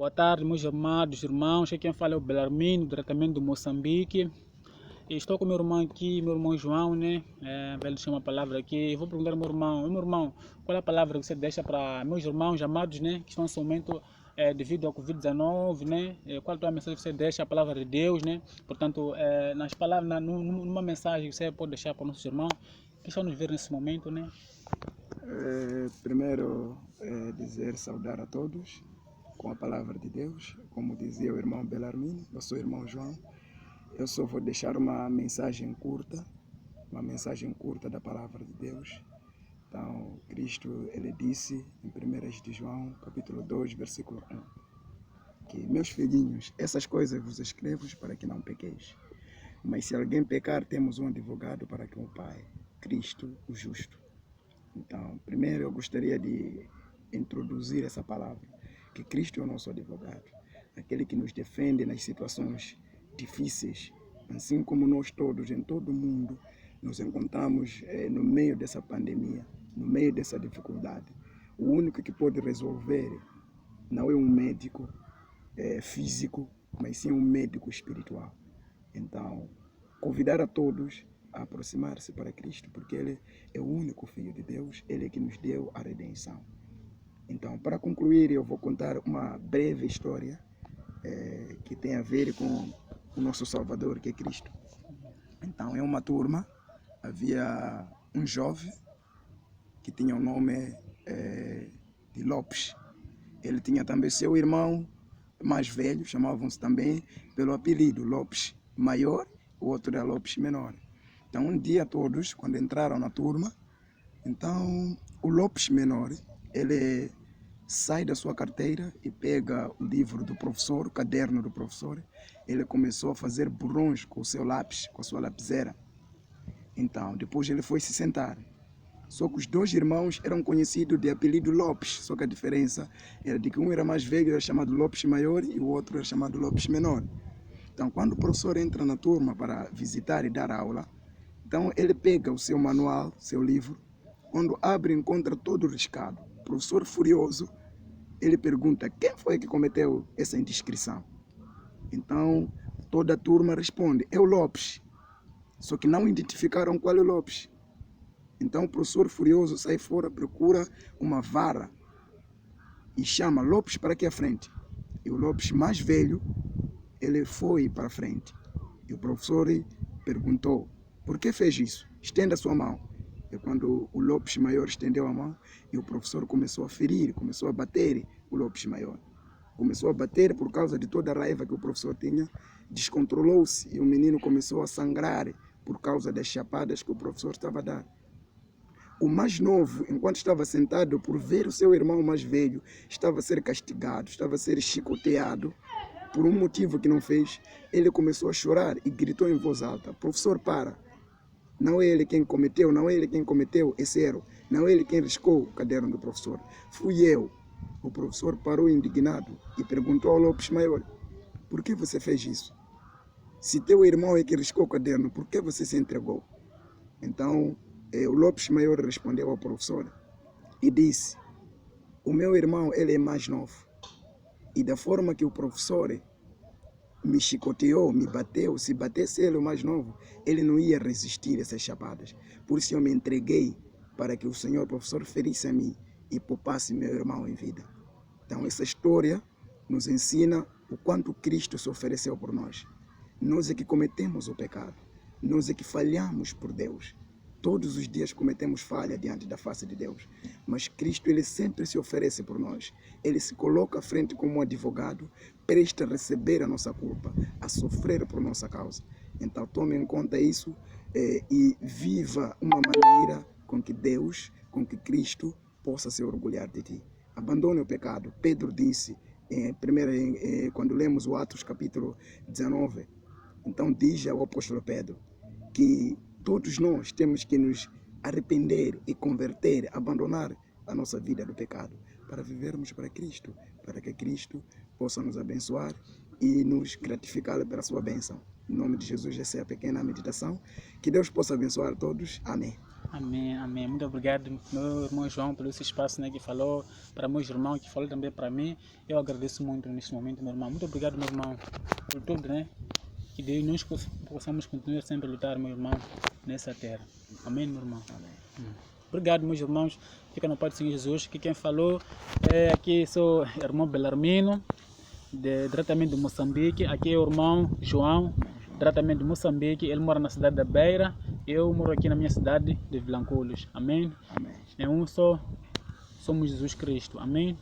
Boa tarde, meus amados irmãos. Aqui quem fala é o Belarmino, diretamente do Moçambique. E estou com meu irmão aqui, meu irmão João, né? Ele chama a palavra aqui. Vou perguntar ao meu irmão, qual é a palavra que você deixa para meus irmãos amados, né? Que estão nesse momento devido ao Covid-19, né? Qual é a mensagem que você deixa, a palavra de Deus, né? Portanto, nas palavras, numa mensagem que você pode deixar para nossos irmãos que estão nos ver nesse momento, né? Primeiro, dizer, saudar a todos com a palavra de Deus. Como dizia o irmão Belarmino, eu sou o irmão João. Eu só vou deixar uma mensagem curta da palavra de Deus. Então, Cristo, ele disse em 1 de João, capítulo 2, versículo 1, que, meus filhinhos, essas coisas vos escrevo para que não pequeis. Mas se alguém pecar, temos um advogado para com o Pai, Cristo, o justo. Então, primeiro eu gostaria de introduzir essa palavra, que Cristo é o nosso advogado, aquele que nos defende nas situações difíceis, assim como nós todos, em todo o mundo, nos encontramos no meio dessa pandemia, no meio dessa dificuldade. O único que pode resolver não é um médico físico, mas sim um médico espiritual. Então, convidar a todos a aproximar-se para Cristo, porque Ele é o único Filho de Deus, Ele é que nos deu a redenção. Então, para concluir, eu vou contar uma breve história que tem a ver com o nosso Salvador, que é Cristo. Então, em uma turma, havia um jovem que tinha o nome de Lopes. Ele tinha também seu irmão mais velho, chamavam-se também pelo apelido Lopes Maior, o outro era Lopes Menor. Então, um dia todos, quando entraram na turma, então o Lopes Menor, ele sai da sua carteira e pega o livro do professor, o caderno do professor. Ele começou a fazer borrões com o seu lápis, com a sua lapiseira. Então, depois ele foi se sentar. Só que os dois irmãos eram conhecidos de apelido Lopes, só que a diferença era de que um era mais velho, era chamado Lopes Maior, e o outro era chamado Lopes Menor. Então, quando o professor entra na turma para visitar e dar aula, então ele pega o seu manual, seu livro, quando abre encontra todo riscado. O professor furioso, ele pergunta, quem foi que cometeu essa indiscrição? Então, toda a turma responde, é o Lopes. Só que não identificaram qual é o Lopes. Então o professor furioso sai fora, procura uma vara e chama Lopes para aqui à frente. E o Lopes mais velho, ele foi para a frente. E o professor perguntou, por que fez isso? Estenda a sua mão. E quando o Lopes Maior estendeu a mão, e o professor começou a ferir, começou a bater o Lopes Maior. Começou a bater por causa de toda a raiva que o professor tinha, descontrolou-se e o menino começou a sangrar por causa das chapadas que o professor estava a dar. O mais novo, enquanto estava sentado por ver o seu irmão mais velho, estava a ser castigado, estava a ser chicoteado, por um motivo que não fez, ele começou a chorar e gritou em voz alta, professor, para, não é ele quem cometeu, não é ele quem cometeu esse erro, não é ele quem riscou o caderno do professor, fui eu. O professor parou indignado e perguntou ao Lopes Maior, por que você fez isso? Se teu irmão é que riscou o caderno, por que você se entregou? Então, o Lopes Maior respondeu ao professor e disse, o meu irmão ele é mais novo e da forma que o professor me chicoteou, me bateu, se batesse ele o mais novo, ele não ia resistir a essas chapadas. Por isso eu me entreguei para que o senhor professor ferisse a mim e poupasse meu irmão em vida. Então essa história nos ensina o quanto Cristo se ofereceu por nós. Nós é que cometemos o pecado, nós é que falhamos por Deus. Todos os dias cometemos falha diante da face de Deus, mas Cristo ele sempre se oferece por nós. Ele se coloca à frente como um advogado, presta a receber a nossa culpa, a sofrer por nossa causa. Então tome em conta isso e viva uma maneira com que Deus, com que Cristo possa se orgulhar de ti. Abandone o pecado. Pedro disse, quando lemos o Atos capítulo 19, então diz ao apóstolo Pedro que todos nós temos que nos arrepender e converter, abandonar a nossa vida do pecado, para vivermos para Cristo, para que Cristo possa nos abençoar e nos gratificar pela sua bênção. Em nome de Jesus, essa é a pequena meditação. Que Deus possa abençoar todos. Amém. Amém, amém. Muito obrigado, meu irmão João, pelo esse espaço, né, que falou para meus irmãos, que falou também para mim. Eu agradeço muito neste momento, meu irmão. Muito obrigado, meu irmão, por tudo, né? Que Deus nós possamos continuar sempre a lutar, meu irmão, nessa terra. Amém, meu irmão. Amém. Obrigado, meus irmãos. Fica no Pai do Senhor Jesus. Que quem falou é aqui, sou irmão Belarmino, diretamente de Moçambique. Aqui é o irmão João, diretamente de Moçambique. Ele mora na cidade da Beira. Eu moro aqui na minha cidade de Vilanculos. Amém? Amém. É um só, somos Jesus Cristo. Amém?